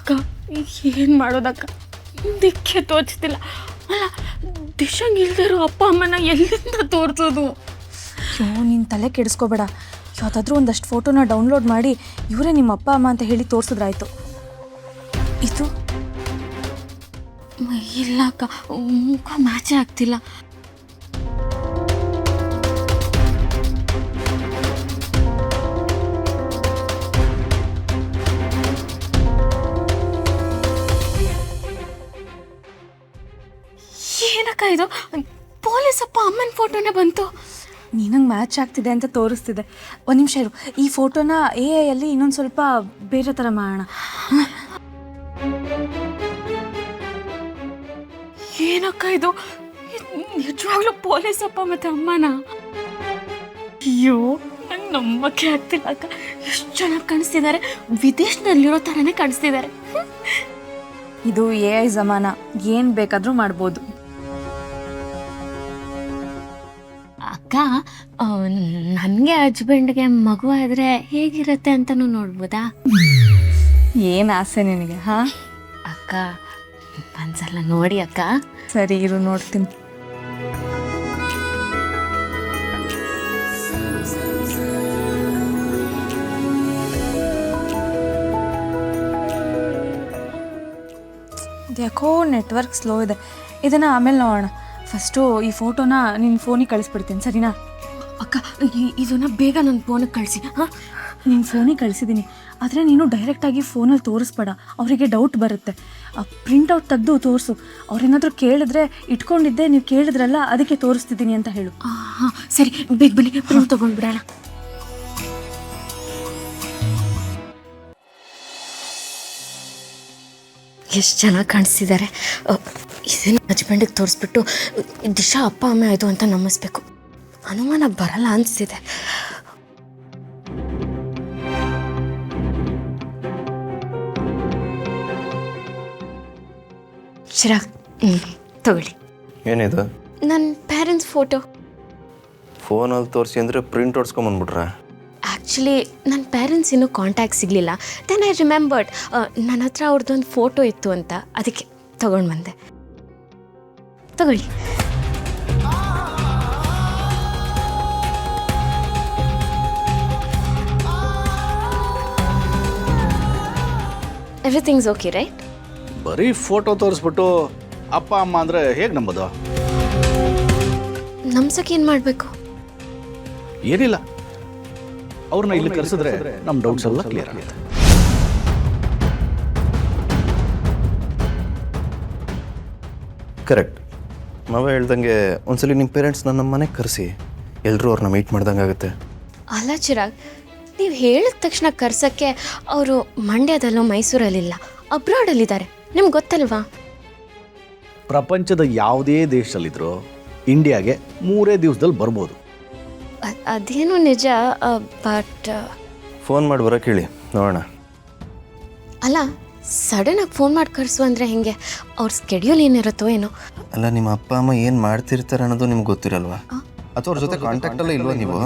ಅಕ್ಕ ಏನು ಮಾಡೋದಕ್ಕ, ದಿಕ್ಕೆ ತೋಚ್ತಿಲ್ಲ. ಅಲ್ಲ, ದಿಶಂಗೆ ಇಲ್ದಿರೋ ಅಪ್ಪ ಅಮ್ಮನ ಎಲ್ಲಿಂದ ತೋರಿಸೋದು? ಅಯ್ಯೋ, ನೀನು ತಲೆ ಕೆಡಿಸ್ಕೋಬೇಡ. ಯಾವುದಾದ್ರೂ ಒಂದಷ್ಟು ಫೋಟೋನ ಡೌನ್ಲೋಡ್ ಮಾಡಿ ಇವರೇ ನಿಮ್ಮ ಅಪ್ಪ ಅಮ್ಮ ಅಂತ ಹೇಳಿ ತೋರಿಸಿದ್ರಾಯ್ತು. ಇದು ಇಲ್ಲ ಅಕ್ಕ, ಮುಖ ಮ್ಯಾಚೇ ಆಗ್ತಿಲ್ಲ. ಏನಕ್ಕ ಇದು? ಪೊಲೀಸ್ ಅಪ್ಪ ಅಮ್ಮನ ಫೋಟೋನೇ ಬಂತು. ನೀನಂಗೆ ಮ್ಯಾಚ್ ಆಗ್ತಿದೆ ಅಂತ ತೋರಿಸ್ತಿದೆ. ಒಂದು ನಿಮಿಷ ಇರು, ಈ ಫೋಟೋನ AI ಅಲ್ಲಿ ಇನ್ನೊಂದು ಸ್ವಲ್ಪ ಬೇರೆ ಥರ ಮಾಡೋಣ. ಏನಕ್ಕ ಇದು? ನಿಜವಾಗ್ಲೂ ಪೊಲೀಸ್ ಅಪ್ಪ ಮತ್ತೆ ಅಮ್ಮನ? ಅಯ್ಯೋ, ನಂಗೆ ನಂಬಕ್ಕೆ ಆಗ್ತಿಲ್ಲ ಅಕ್ಕ. ಎಷ್ಟು ಚೆನ್ನಾಗಿ ಕಾಣಿಸ್ತಿದ್ದಾರೆ, ವಿದೇಶದಲ್ಲಿರೋ ಥರನೇ ಕಾಣಿಸ್ತಿದ್ದಾರೆ. ಇದು AI ಜಮಾನ, ಏನು ಬೇಕಾದರೂ ಮಾಡ್ಬೋದು. ಅಕ್ಕ, ನನಗೆ ಹಸ್ಬೆಂಡ್ಗೆ ಮಗು ಆದರೆ ಹೇಗಿರುತ್ತೆ ಅಂತಲೂ ನೋಡ್ಬೋದಾ? ಏನು ಆಸೆ ನಿನಗೆ? ಹಾಂ ಅಕ್ಕ, ಒಂದ್ಸಲ ನೋಡಿ ಅಕ್ಕ. ಸರಿ ಇರು, ನೋಡ್ತೀನಿ. ಯಾಕೋ ನೆಟ್ವರ್ಕ್ ಸ್ಲೋ ಇದೆ, ಇದನ್ನು ಆಮೇಲೆ ನೋಡೋಣ. ಫಸ್ಟು ಈ ಫೋಟೋನ ನಿನ್ನ ಫೋನಿಗೆ ಕಳಿಸ್ಬಿಡ್ತೀನಿ, ಸರಿನಾ? ಅಕ್ಕ, ಇದನ್ನ ಬೇಗ ನನ್ನ ಫೋನಿಗೆ ಕಳಿಸಿ. ಹಾಂ, ನಿನ್ನ ಫೋನಿಗೆ ಕಳಿಸಿದ್ದೀನಿ, ಆದರೆ ನೀನು ಡೈರೆಕ್ಟಾಗಿ ಫೋನಲ್ಲಿ ತೋರಿಸ್ಬೇಡ, ಅವರಿಗೆ ಡೌಟ್ ಬರುತ್ತೆ. ಪ್ರಿಂಟೌಟ್ ತೆಗೆದು ತೋರಿಸು. ಅವ್ರೇನಾದರೂ ಕೇಳಿದ್ರೆ ಇಟ್ಕೊಂಡಿದ್ದೆ, ನೀವು ಕೇಳಿದ್ರಲ್ಲ ಅದಕ್ಕೆ ತೋರಿಸ್ತಿದ್ದೀನಿ ಅಂತ ಹೇಳು. ಹಾಂ ಸರಿ, ಬೇಗ ಬನ್ನಿ, ಪ್ರಿಂಟ್ ತೊಗೊಂಡ್ಬಿಡೋಣ. ಎಷ್ಟು ಚೆನ್ನಾಗಿ ಕಾಣಿಸ್ತಿದ್ದಾರೆ. ಇದನ್ನು ಹಸ್ಬೆಂಡಿಗೆ ತೋರಿಸ್ಬಿಟ್ಟು ದಿಶಾ ಅಪ್ಪ ಅಮ್ಮ ಆಯಿತು ಅಂತ ನಂಬಿಸ್ಬೇಕು. ಅನುಮಾನ ಬರಲ್ಲ ಅನಿಸ್ತಿದೆ. ಚಿರಾಗ್, ತಗೊಳ್ಳಿ. ಏನಿದು? ನನ್ನ ಪೇರೆಂಟ್ಸ್ ಫೋಟೋ. ಫೋನಲ್ಲಿ ತೋರಿಸಿ ಅಂದರೆ ಪ್ರಿಂಟ್ ಹೊಡ್ಸ್ಕೊಂಬಂದ್ಬಿಟ್ರಾ? ಆ್ಯಕ್ಚುಲಿ ನನ್ನ ಪೇರೆಂಟ್ಸ್ ಇನ್ನೂ ಕಾಂಟ್ಯಾಕ್ಟ್ ಸಿಗಲಿಲ್ಲ. ದೆನ್ ಐ ರಿಮೆಂಬರ್ಡ್ ನನ್ನ ಹತ್ರ ಅವ್ರದ್ದೊಂದು ಫೋಟೋ ಇತ್ತು ಅಂತ, ಅದಕ್ಕೆ ತೊಗೊಂಡು ಬಂದೆ. ತಗೊಳ್ಳಿ. Everythings okay right? ಬರೀ ಫೋಟೋ ತೋರಿಸ್ಬಿಟ್ಟು ಅಪ್ಪ ಅಮ್ಮ ಅಂದರೆ ಹೇಗೆ ನಂಬೋದು? ನಮ್ಸಕ್ಕೆ ಏನು ಮಾಡಬೇಕು? ಏನಿಲ್ಲ, ಅವ್ರನ್ನ ಇಲ್ಲಿ ಕರೆಸಿದ್ರೆ ನಮ್ಮ ಡೌಟ್ಸ್ ಎಲ್ಲ ಕ್ಲಿಯರ್ ಆಗುತ್ತೆ. ಕರೆಕ್ಟ್. ಮಾವ ಹೇಳ್ದಂಗೆ ಒಂದ್ಸಲಿ ನಿಮ್ಮ ಪೇರೆಂಟ್ಸ್ನ ನಮ್ಮ ಮನೆಗೆ ಕರೆಸಿ, ಎಲ್ಲರೂ ಅವ್ರನ್ನ ಮೀಟ್ ಮಾಡ್ದಂಗೆ ಆಗುತ್ತೆ. ಅಲ್ಲ ಚಿರಾಗ್, ನೀವು ಹೇಳಿದ ತಕ್ಷಣ ಕರ್ಸೋಕ್ಕೆ ಅವರು ಮಂಡ್ಯದಲ್ಲೋ ಮೈಸೂರಲ್ಲಿಲ್ಲ, ಅಬ್ರಾಡಲ್ಲಿದ್ದಾರೆ. ನಿಮ್ಗೆ ಗೊತ್ತಲ್ವಾ? ಪ್ರಪಂಚದ ಯಾವುದೇ ದೇಶದಲ್ಲಿದ್ದರೂ ಇಂಡಿಯಾಗೆ 3 ದಿವಸದಲ್ಲಿ ಬರ್ಬೋದು. ಅದೇನು ನಿಜ, ಬಟ್ ಫೋನ್ ಮಾಡಿ ಬರೋಕೆ ಹೇಳಿ, ನೋಡೋಣ. ಅಲ್ಲ, ಸಡನ್ನಾಗಿ ಫೋನ್ ಮಾಡಿ ಕರೆಸು ಅಂದರೆ ಹೆಂಗೆ? ಅವ್ರ ಸ್ಕೆಡ್ಯೂಲ್ ಏನಿರುತ್ತೋ ಏನೋ. ಅಲ್ಲ, ನಿಮ್ಮ ಅಪ್ಪ ಅಮ್ಮ ಏನು ಮಾಡ್ತಿರ್ತಾರೆ ಅನ್ನೋದು ನಿಮ್ಗೆ ಗೊತ್ತಿರಲ್ವಾ? ಅಥವಾ ಅವ್ರ ಜೊತೆ ಕಾಂಟ್ಯಾಕ್ಟಲ್ಲೇ ಇಲ್ವಾ ನೀವು?